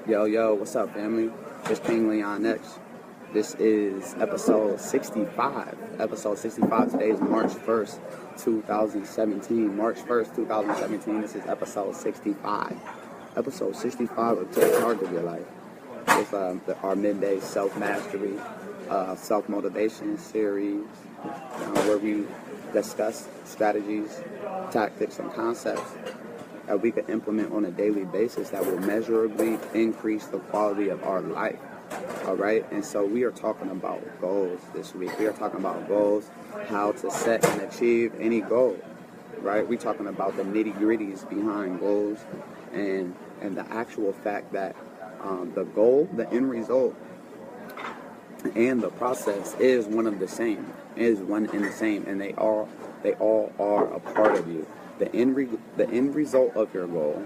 Yo, what's up, family? It's King Leon X. This is episode 65. Episode 65. Today is March 1st, 2017. March 1st, 2017. This is episode 65. Episode 65 of Take Charge of Your Life. It's our midday self-mastery, self-motivation series where we discuss strategies, tactics, and concepts that we can implement on a daily basis that will measurably increase the quality of our life. All right, and so we are talking about goals this week. We are talking about goals, how to set and achieve any goal. Right, we're talking about the nitty-gritties behind goals, and the actual fact that the goal, the end result, and the process is one and the same, and they all are a part of you. The end result of your goal,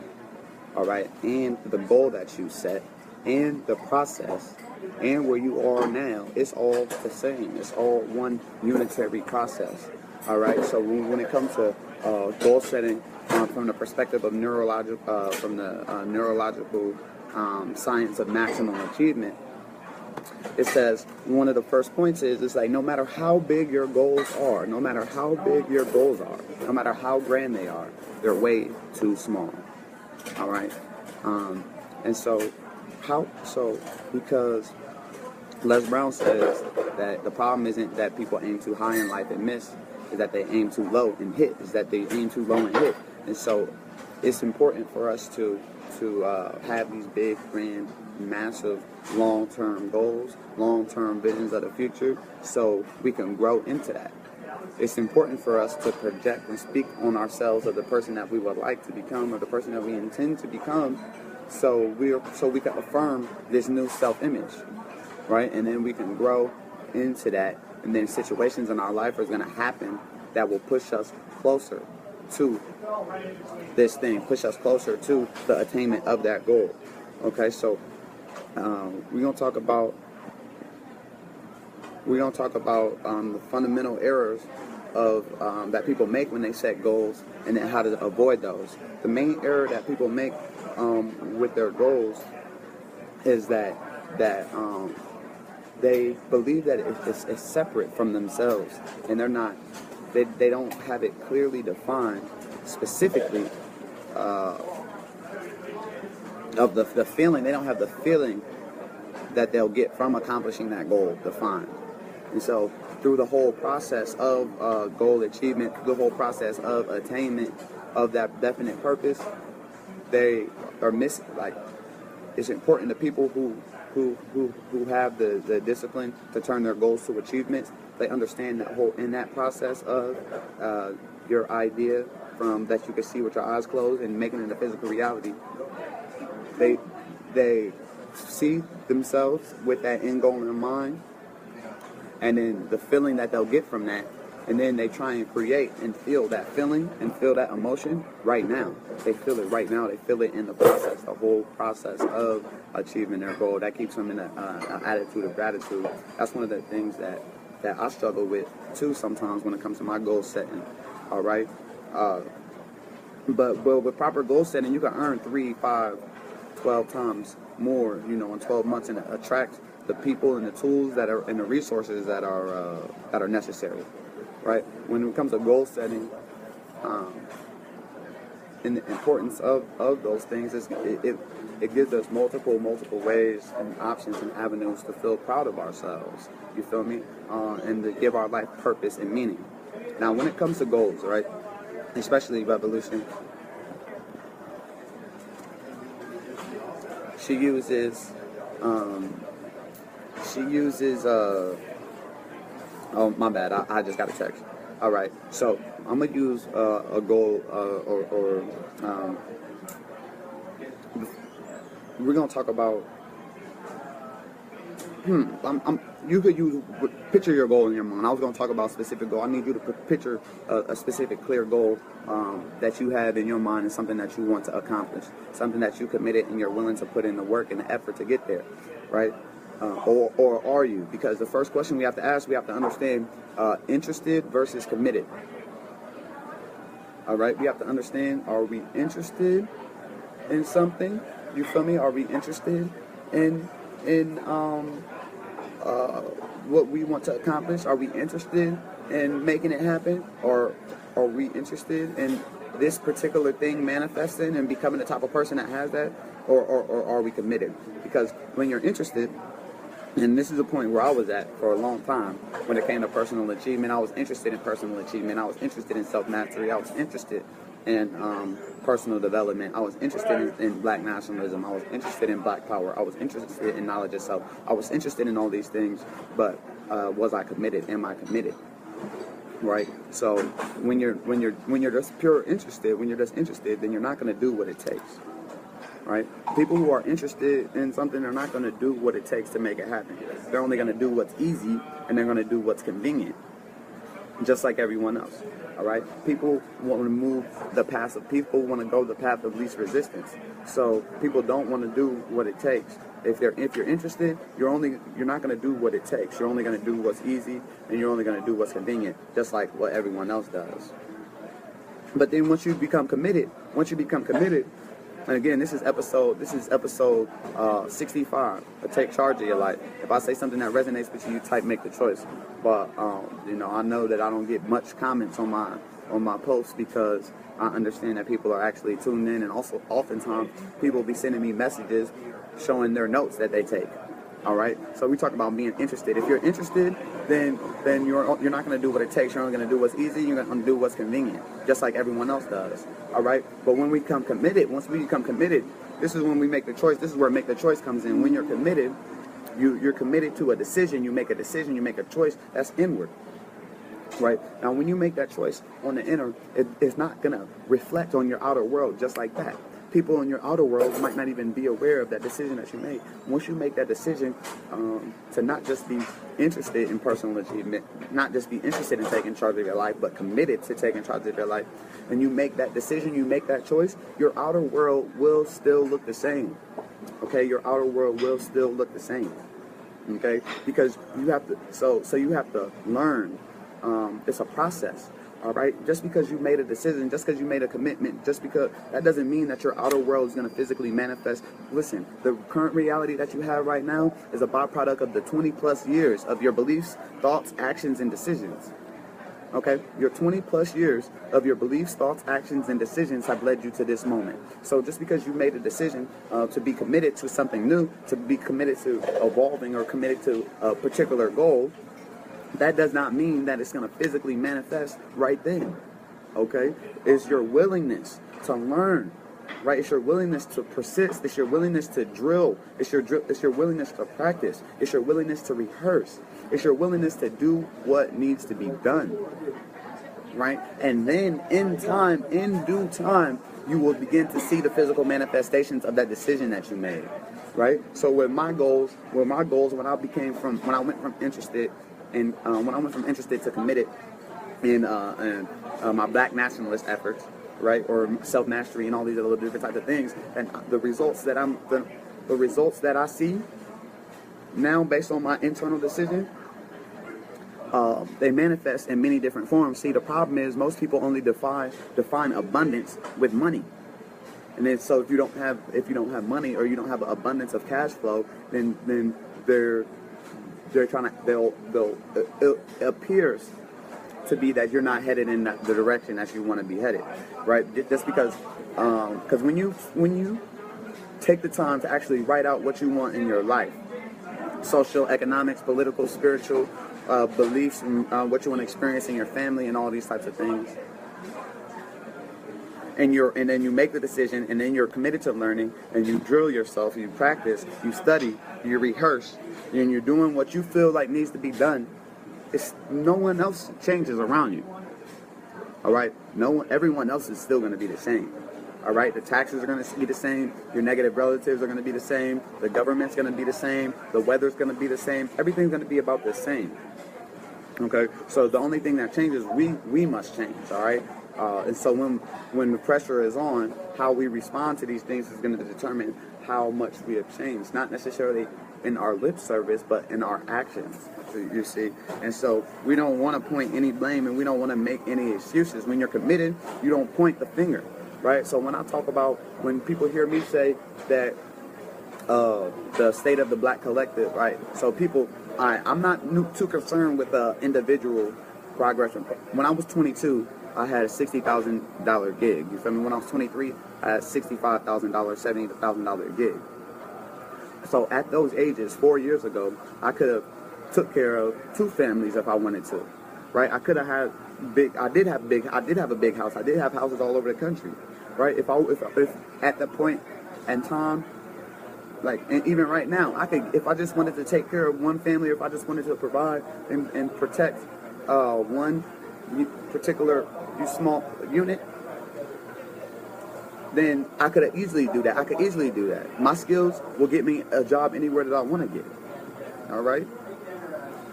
all right, and the goal that you set, and the process, and where you are now, it's all the same. It's all one unitary process, all right. So when it comes to goal setting from the perspective of neurological science of maximum achievement, it says one of the first points is like no matter how big your goals are, no matter how grand they are, they're way too small. All right, and so because Les Brown says that the problem isn't that people aim too high in life and miss, is that they aim too low and hit. And so it's important for us to have these big, grand, massive, long-term goals, long-term visions of the future, so we can grow into that. It's important for us to project and speak on ourselves of the person that we would like to become or the person that we intend to become, so we can affirm this new self-image, right? And then we can grow into that, and then situations in our life are going to happen that will push us closer to this thing, push us closer to the attainment of that goal. Okay, so we're gonna talk about the fundamental errors of that people make when they set goals, and then how to avoid those. The main error that people make with their goals is that they believe that it's separate from themselves, and they're not. They don't have it clearly defined, specifically of the feeling. They don't have the feeling that they'll get from accomplishing that goal defined. And so through the whole process of goal achievement, the whole process of attainment of that definite purpose, they are missing. Like, it's important to people who have the discipline to turn their goals to achievements. They understand that in that process of your idea from that you can see with your eyes closed and making it a physical reality. They see themselves with that end goal in mind, and then the feeling that they'll get from that, and then they try and create and feel that feeling and feel that emotion right now. They feel it right now. They feel it in the process, the whole process of achieving their goal. That keeps them in an attitude of gratitude. That's one of the things that I struggle with too sometimes when it comes to my goal setting. All right, but with proper goal setting, you can earn 3, 5, 12 times more, in 12 months, and attract the people and the tools that are and the resources that are necessary. Right? When it comes to goal setting, and the importance of those things is it gives us multiple ways and options and avenues to feel proud of ourselves. You feel me? And to give our life purpose and meaning. Now, when it comes to goals, right, especially Revolution, she uses oh, my bad, I just got a text. All right, so I'm gonna use a goal we're gonna talk about. You could picture your goal in your mind. I was gonna talk about a specific goal. I need you to picture a specific, clear goal that you have in your mind, and something that you want to accomplish, something that you committed and you're willing to put in the work and the effort to get there, right? Or are you? Because the first question we have to ask, we have to understand interested versus committed. All right, we have to understand, are we interested in something You feel me? Are we interested in what we want to accomplish? Are we interested in making it happen, or are we interested in this particular thing manifesting and becoming the type of person that has that, or are we committed? Because when you're interested, and this is a point where I was at for a long time when it came to personal achievement. I was interested in personal achievement. I was interested in self-mastery. I was interested in personal development. I was interested in black nationalism. I was interested in black power. I was interested in knowledge of self. I was interested in all these things, but was I committed? Am I committed? Right? So when you're just pure interested, when you're just interested, then you're not going to do what it takes. Right? People who are interested in something are not going to do what it takes to make it happen. They're only going to do what's easy, and they're going to do what's convenient, just like everyone else. All right? People want to move the path of people want to go the path of least resistance. So people don't want to do what it takes. If you're interested, you're not going to do what it takes. You're only going to do what's easy, and you're only going to do what's convenient, just like what everyone else does. But then once you become committed, and again, this is episode 65. Take charge of your life. If I say something that resonates with you, type make the choice. But I know that I don't get much comments on my posts because I understand that people are actually tuned in, and also oftentimes people be sending me messages showing their notes that they take. All right. So we talk about being interested. If you're interested, then you're not going to do what it takes. You're only going to do what's easy. You're going to do what's convenient, just like everyone else does. All right. But when we become committed, once we become committed, this is when we make the choice. This is where make the choice comes in. When you're committed, you're committed to a decision. You make a decision. You make a choice. That's inward. Right. Now, when you make that choice on the inner, it's not going to reflect on your outer world just like that. People in your outer world might not even be aware of that decision that you made. Once you make that decision to not just be interested in personal achievement, not just be interested in taking charge of your life, but committed to taking charge of your life, and you make that decision, you make that choice, your outer world will still look the same. Okay, your outer world will still look the same. Okay, because you have to. So you have to learn. It's a process. All right, just because you made a decision, just because you made a commitment, just because that doesn't mean that your outer world is going to physically manifest. Listen, the current reality that you have right now is a byproduct of the 20 plus years of your beliefs, thoughts, actions, and decisions. Okay, your 20 plus years of your beliefs, thoughts, actions, and decisions have led you to this moment. So just because you made a decision to be committed to something new, to be committed to evolving or committed to a particular goal, that does not mean that it's going to physically manifest right then, okay? It's your willingness to learn, right? It's your willingness to persist. It's your willingness to drill. It's your willingness to practice. It's your willingness to rehearse. It's your willingness to do what needs to be done, right? And then in due time, you will begin to see the physical manifestations of that decision that you made, right? So when I went from interested. And when I went from interested to committed in my black nationalist efforts, right, or self-mastery and all these other different types of things, and the results that I see now based on my internal decision, they manifest in many different forms. See, the problem is most people only define abundance with money. And then so if you don't have money, or you don't have an abundance of cash flow, then it appears to be that you're not headed in the direction that you want to be headed, right? Just because when you take the time to actually write out what you want in your life, social, economics, political, spiritual beliefs, and what you want to experience in your family and all these types of things, and then you make the decision, and then you're committed to learning, and you drill yourself, you practice, you study, you rehearse, and you're doing what you feel like needs to be done. No one else changes around you. All right, everyone else is still going to be the same. All right, the taxes are going to be the same. Your negative relatives are going to be the same. The government's going to be the same. The weather's going to be the same. Everything's going to be about the same. Okay, so the only thing that changes, we must change. All right. And so when the pressure is on, how we respond to these things is going to determine how much we have changed. Not necessarily in our lip service, but in our actions, you see. And so we don't want to point any blame, and we don't want to make any excuses. When you're committed, you don't point the finger. right? So when I talk about, when people hear me say that the state of the black collective, right? So people, I'm not too concerned with individual progression. When I was 22, I had a $60,000 gig. You feel me? When I was 23, I had $65,000, $70,000 gig. So at those ages, 4 years ago, I could have took care of 2 families if I wanted to, right? I could have had I did have a big house. I did have houses all over the country, right? If at that point in time, like, and even right now, I could, if I just wanted to take care of one family, or if I just wanted to provide and protect one particular small unit, then I could easily do that. I could easily do that. My skills will get me a job anywhere that I want to get. All right.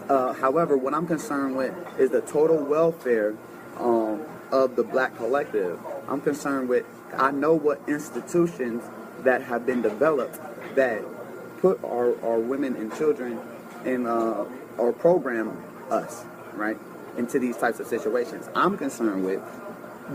However, what I'm concerned with is the total welfare of the black collective. I'm concerned with, I know what institutions that have been developed that put our women and children in or program us, right, into these types of situations. I'm concerned with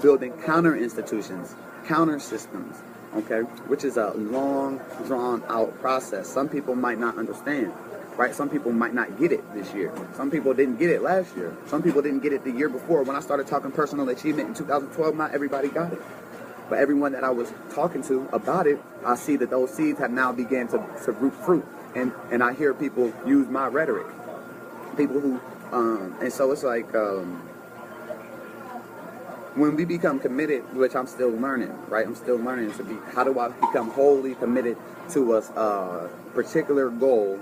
building counter institutions, counter systems, okay, which is a long, drawn out process. Some people might not understand, right? Some people might not get it this year. Some people didn't get it last year. Some people didn't get it the year before. When I started talking personal achievement in 2012, not everybody got it. But everyone that I was talking to about it, I see that those seeds have now began to root fruit. And I hear people use my rhetoric. People who, and so it's like, when we become committed, which I'm still learning, right? I'm still learning to be, how do I become wholly committed to a particular goal,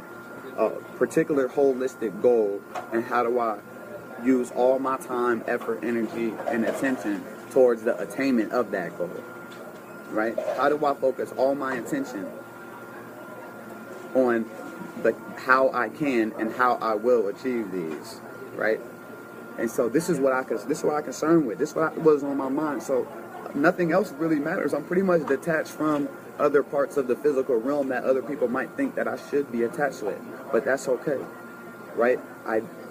a particular holistic goal, and how do I use all my time, effort, energy, and attention towards the attainment of that goal, right? How do I focus all my attention on how I can and how I will achieve these, right? And so this is what I'm concerned with. This is what was on my mind. So nothing else really matters. I'm pretty much detached from other parts of the physical realm that other people might think that I should be attached with. But that's okay, right?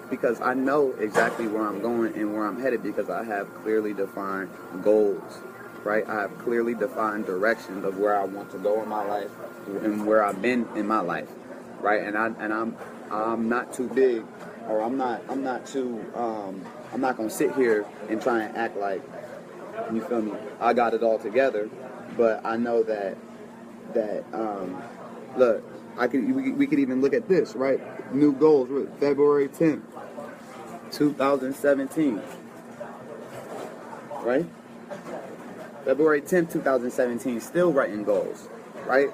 Because I know exactly where I'm going and where I'm headed, because I have clearly defined goals, right? I have clearly defined directions of where I want to go in my life and where I've been in my life, right? And I'm not too big, or I'm not gonna sit here and try and act like, you feel me, I got it all together. But I know that look, we could even look at this, right? New goals, February 10th, 2017, right? February 10th, 2017, still writing goals, right?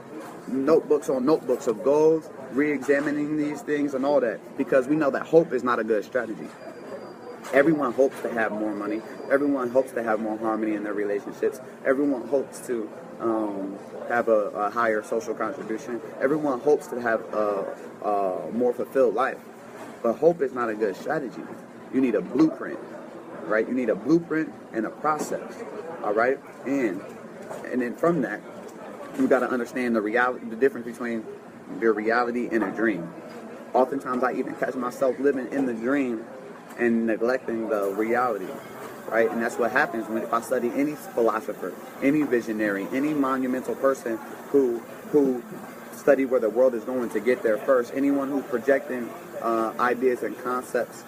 Notebooks on notebooks of goals, re-examining these things and all that, because we know that hope is not a good strategy. Everyone hopes to have more money. Everyone hopes to have more harmony in their relationships. Everyone hopes to have a higher social contribution. Everyone hopes to have a more fulfilled life. But hope is not a good strategy. You need a blueprint, right? You need a blueprint and a process, all right? And then from that, you got to understand the difference between your reality and a dream. Oftentimes, I even catch myself living in the dream and neglecting the reality, right? And that's what happens if I study any philosopher, any visionary, any monumental person who study where the world is going to get there first. Anyone who's projecting ideas and concepts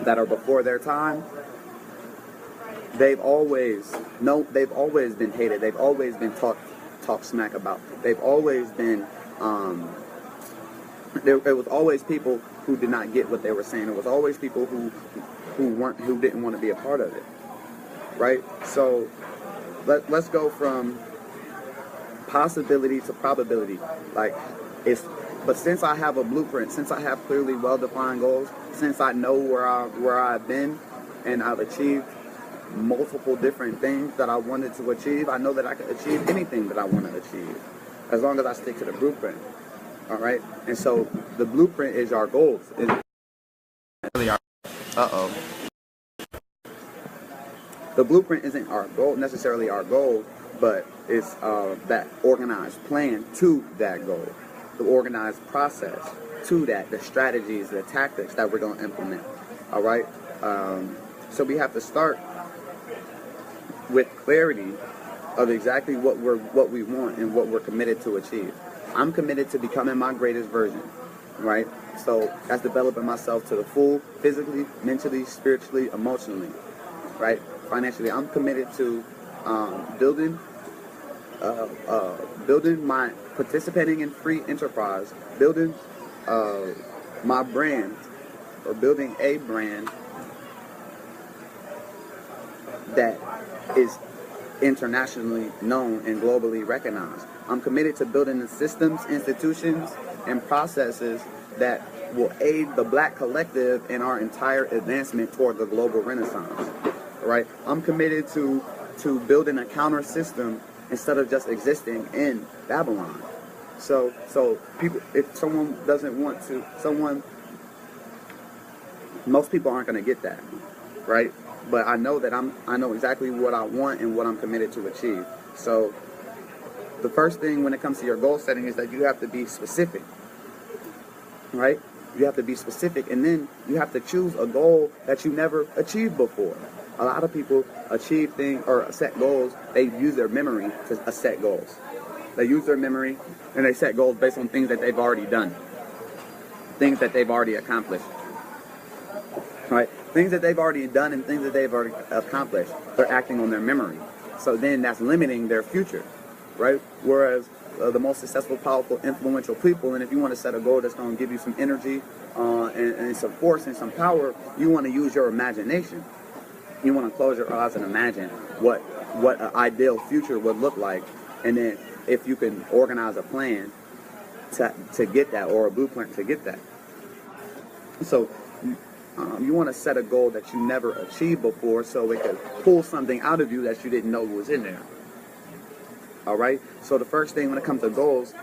that are before their time, they've always been hated. They've always been talked smack about. They've always been there was always people who did not get what they were saying. There was always people who didn't want to be a part of it, right? So let's go from possibility to probability. But since I have a blueprint, since I have clearly well-defined goals, since I know where I've been and I've achieved multiple different things that I wanted to achieve, I know that I can achieve anything that I want to achieve as long as I stick to the blueprint. All right, and so the blueprint is our goals. The blueprint isn't our goal, necessarily our goal, but it's that organized plan to that goal, the organized process to that, the strategies, the tactics that we're going to implement. All right, so we have to start with clarity of exactly what we want and what we're committed to achieve. I'm committed to becoming my greatest version, right? So that's developing myself to the full, physically, mentally, spiritually, emotionally, right? Financially, I'm committed to building my participating in free enterprise, building my brand, or building a brand that is internationally known and globally recognized. I'm committed to building the systems, institutions, and processes that will aid the Black collective in our entire advancement toward the global renaissance. Right? I'm committed to building a counter system instead of just existing in Babylon. So people, if someone doesn't want to, most people aren't going to get that, right? But I know that I know exactly what I want and what I'm committed to achieve. So the first thing when it comes to your goal setting is that you have to be specific, right? You have to be specific, and then you have to choose a goal that you never achieved before. A lot of people achieve things or set goals. They use their memory to set goals. They use their memory and they set goals based on things that they've already done, things that they've already accomplished, right? Things that they've already done and things that they've already accomplished. They're acting on their memory. So then that's limiting their future, right? Whereas the most successful, powerful, influential people, and if you want to set a goal that's going to give you some energy and some force and some power, you want to use your imagination. You want to close your eyes and imagine what an ideal future would look like, and then if you can organize a plan to get that, or a blueprint to get that. So you want to set a goal that you never achieved before, so it could pull something out of you that you didn't know was in there. All right. So the first thing when it comes to goals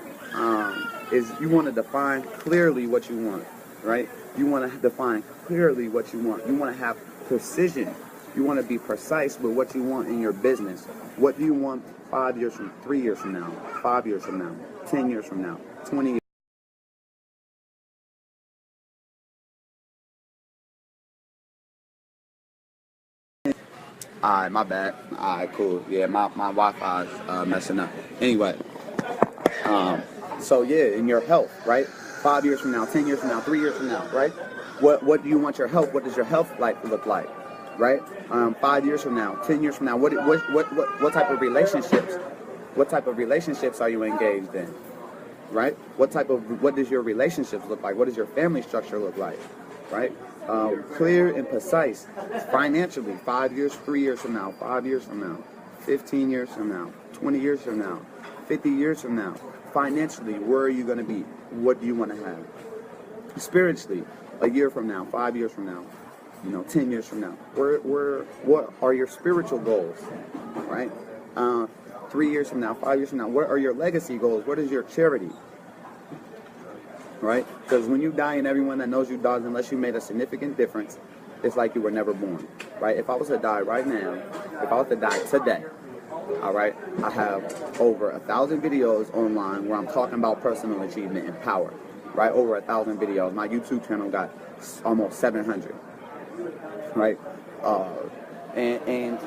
is you want to define clearly what you want. Right. You want to define clearly what you want. You want to have precision. You want to be precise with what you want in your business. What do you want 5 years from, 3 years from now, 5 years from now, 10 years from now, 20 years? Alright, my bad. Alright, cool. Yeah, my Wi-Fi's messing up. Anyway, so yeah, in your health, right? 5 years from now, 10 years from now, 3 years from now, right? What do you want your health? What does your health look like? Right? 5 years from now, 10 years from now, what type of relationships? What type of relationships are you engaged in? Right? What does your relationships look like? What does your family structure look like? Right? Clear and precise financially. 5 years, 3 years from now, 5 years from now, 15 years from now, 20 years from now, 50 years from now. Financially, where are you going to be? What do you want to have? Spiritually, a year from now, 5 years from now, 10 years from now. What are your spiritual goals, right? 3 years from now, 5 years from now, what are your legacy goals? What is your charity, right? Because when you die and everyone that knows you dies, unless you made a significant difference, it's like you were never born, right? If I was to die right now, if I was to die today, all right, I have over 1,000 videos online where I'm talking about personal achievement and power, right? Over 1,000 videos. My YouTube channel got almost 700. Right, and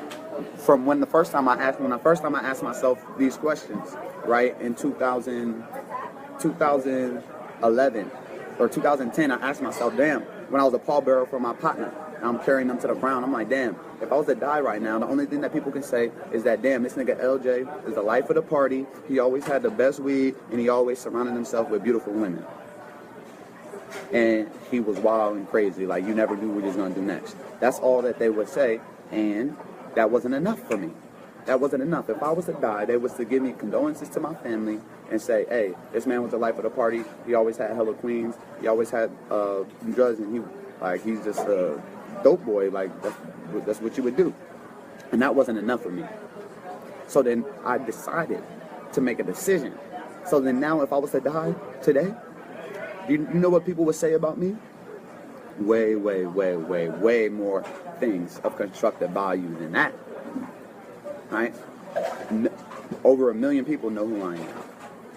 from when I first time I asked myself these questions, right, in 2011 or 2010, I asked myself, damn, when I was a pallbearer for my partner, and I'm carrying them to the ground, I'm like, damn, if I was to die right now, the only thing that people can say is that, damn, this nigga LJ is the life of the party. He always had the best weed, and he always surrounded himself with beautiful women. And he was wild and crazy, like you never knew what he was going to do next. That's all that they would say, and that wasn't enough for me. That wasn't enough. If I was to die, they was to give me condolences to my family and say, hey, this man was the life of the party. He always had hella queens. He always had drugs, and he's just a dope boy. Like that's what you would do. And that wasn't enough for me. So then I decided to make a decision. So then now if I was to die today, you know what people would say about me? Way more things of constructive value than that. Right? Over 1 million people know who I am.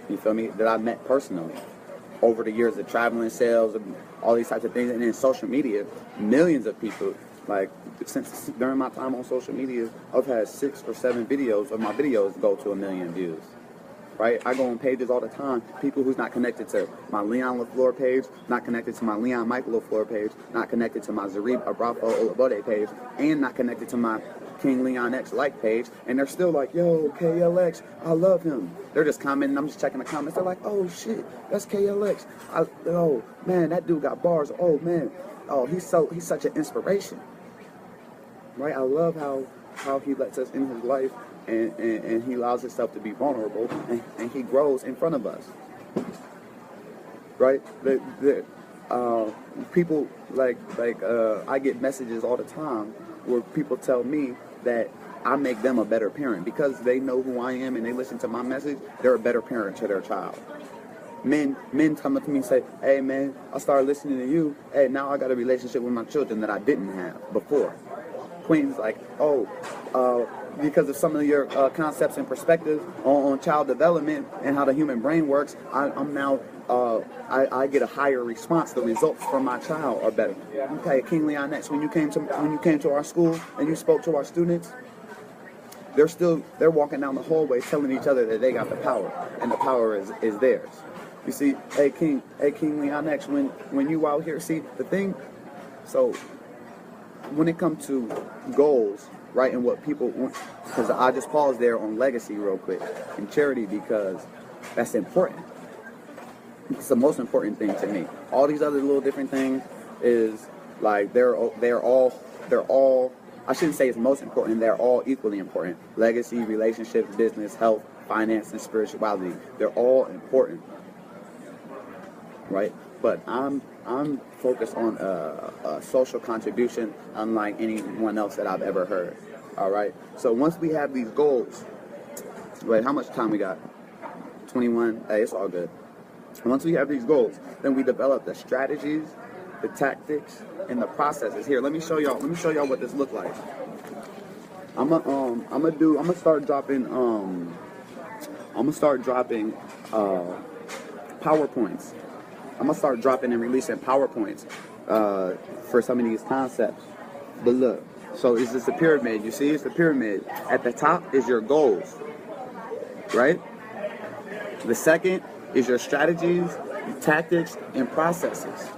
You feel me? That I met personally. Over the years of traveling, sales, and all these types of things. And then social media, millions of people Like, since during my time on social media, I've had 6 or 7 videos of my videos go to 1 million views. Right? I go on pages all the time. People who's not connected to my Leon LaFleur page, not connected to my Leon Michael LaFleur page, not connected to my Zarib Abrafo Olabode page, and not connected to my King Leon X like page, and they're still like, yo, KLX, I love him. They're just commenting, I'm just checking the comments. They're like, oh shit, that's KLX. Oh man, that dude got bars. Oh man, oh he's such an inspiration. Right? I love how he lets us in his life, and he allows himself to be vulnerable, and he grows in front of us. Right? People I get messages all the time where people tell me that I make them a better parent because they know who I am and they listen to my message. They're a better parent to their child. Men come up to me and say, hey man, I started listening to you. Hey, now I got a relationship with my children that I didn't have before. Queen's like, because of some of your concepts and perspectives on child development and how the human brain works, I'm now I get a higher response. The results from my child are better. Okay, King Leon X, when you came to our school and you spoke to our students, they're walking down the hallway telling each other that they got the power, and the power is theirs. You see, hey King Leon X, when you out here, see the thing. So when it comes to goals, right, and what people want, because I just paused there on legacy real quick and charity because that's important. It's the most important thing to me. All these other little different things is like they're all I shouldn't say it's most important. They're all equally important. Legacy, relationships, business, health, finance, and spirituality. They're all important, right? But I'm focused on a social contribution unlike anyone else that I've ever heard. All right. So once we have these goals, wait, how much time we got? 21. Hey, it's all good. Once we have these goals, then we develop the strategies, the tactics, and the processes. Here, let me show y'all what this look like. I'm gonna start dropping PowerPoints. I'm gonna start dropping and releasing PowerPoints for some of these concepts. But look, so it's just a pyramid. You see, it's the pyramid. At the top is your goals, right? The second is your strategies, tactics, and processes,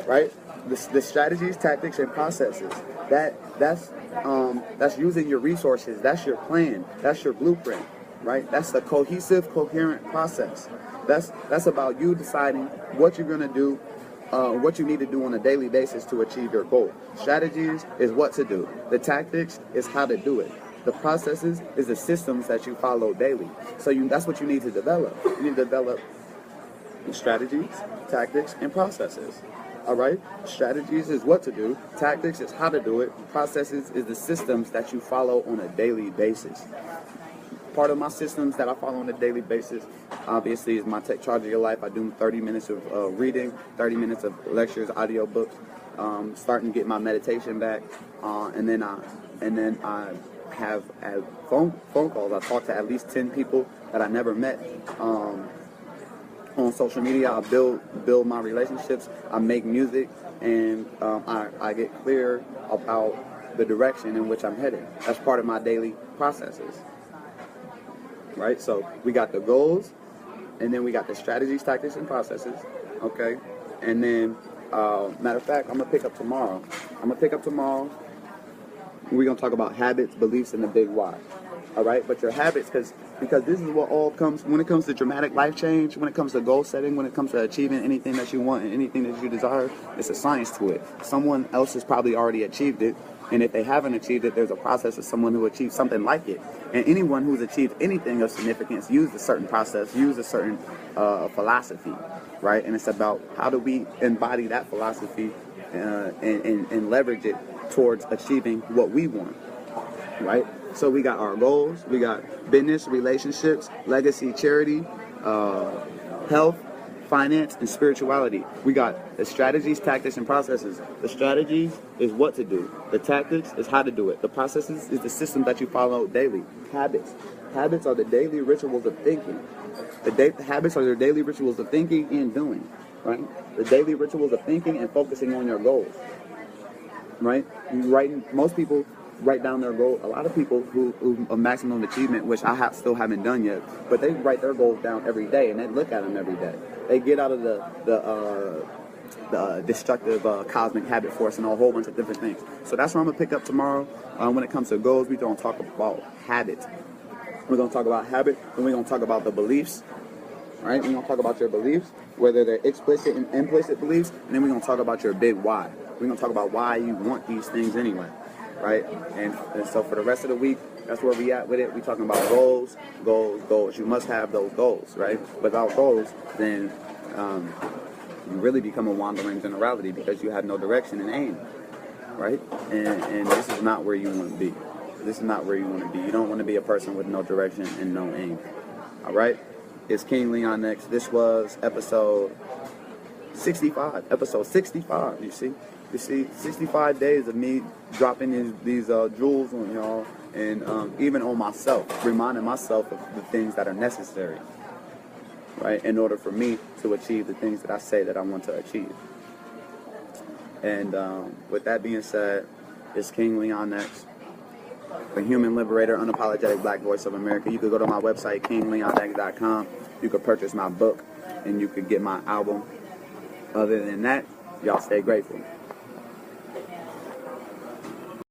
right? The strategies, tactics, and processes. That's using your resources. That's your plan. That's your blueprint, right? That's the cohesive, coherent process. That's about you deciding what you're gonna do, what you need to do on a daily basis to achieve your goal. Strategies is what to do. The tactics is how to do it. The processes is the systems that you follow daily. So that's what you need to develop. You need to develop strategies, tactics, and processes. All right? Strategies is what to do. Tactics is how to do it. Processes is the systems that you follow on a daily basis. Part of my systems that I follow on a daily basis, obviously, is my Take Charge of Your Life. I do 30 minutes of reading, 30 minutes of lectures, audio books, starting to get my meditation back, and then I have phone calls. I talk to at least 10 people that I never met on social media. I build my relationships. I make music, and I get clear about the direction in which I'm headed. That's part of my daily processes. Right? So we got the goals, and then we got the strategies, tactics, and processes. Okay? And then, matter of fact, I'm going to pick up tomorrow. We're going to talk about habits, beliefs, and the big why. All right? But your habits, because this is what all comes, when it comes to dramatic life change, when it comes to goal setting, when it comes to achieving anything that you want and anything that you desire, it's a science to it. Someone else has probably already achieved it. And if they haven't achieved it, there's a process of someone who achieved something like it. And anyone who's achieved anything of significance used a certain process, used a certain philosophy, right? And it's about how do we embody that philosophy and leverage it towards achieving what we want, right? So we got our goals, we got business, relationships, legacy, charity, health, finance, and spirituality. We got the strategies, tactics, and processes. The strategies is what to do. The tactics is how to do it. The processes is the system that you follow daily. Habits. Habits are the daily rituals of thinking. Habits are the daily rituals of thinking and doing, right? The daily rituals of thinking and focusing on your goals. right? Most people write down their goal. A lot of people who a maximum achievement, which I still haven't done yet, but they write their goals down every day and they look at them every day. They get out of the destructive cosmic habit force and a whole bunch of different things. So that's what I'm gonna pick up tomorrow. When it comes to goals, we're gonna talk about habit. We're gonna talk about habit, and we're gonna talk about the beliefs. All right, we're gonna talk about your beliefs, whether they're explicit and implicit beliefs, and then we're gonna talk about your big why. We're gonna talk about why you want these things anyway, right? And so for the rest of the week, that's where we at with it. We're talking about goals. You must have those goals, right? Without goals, then you really become a wandering generality because you have no direction and aim, right? And this is not where you want to be. This is not where you want to be. You don't want to be a person with no direction and no aim. All right? It's King Leon next. This was episode 65. Episode 65, you see? 65 days of me dropping these jewels on y'all and even on myself, reminding myself of the things that are necessary, right, in order for me to achieve the things that I say that I want to achieve. And with that being said, it's King Leon next. The human liberator, unapologetic black voice of America. You could go to my website, kingleonx.com. You could purchase my book, and you could get my album. Other than that, y'all stay grateful.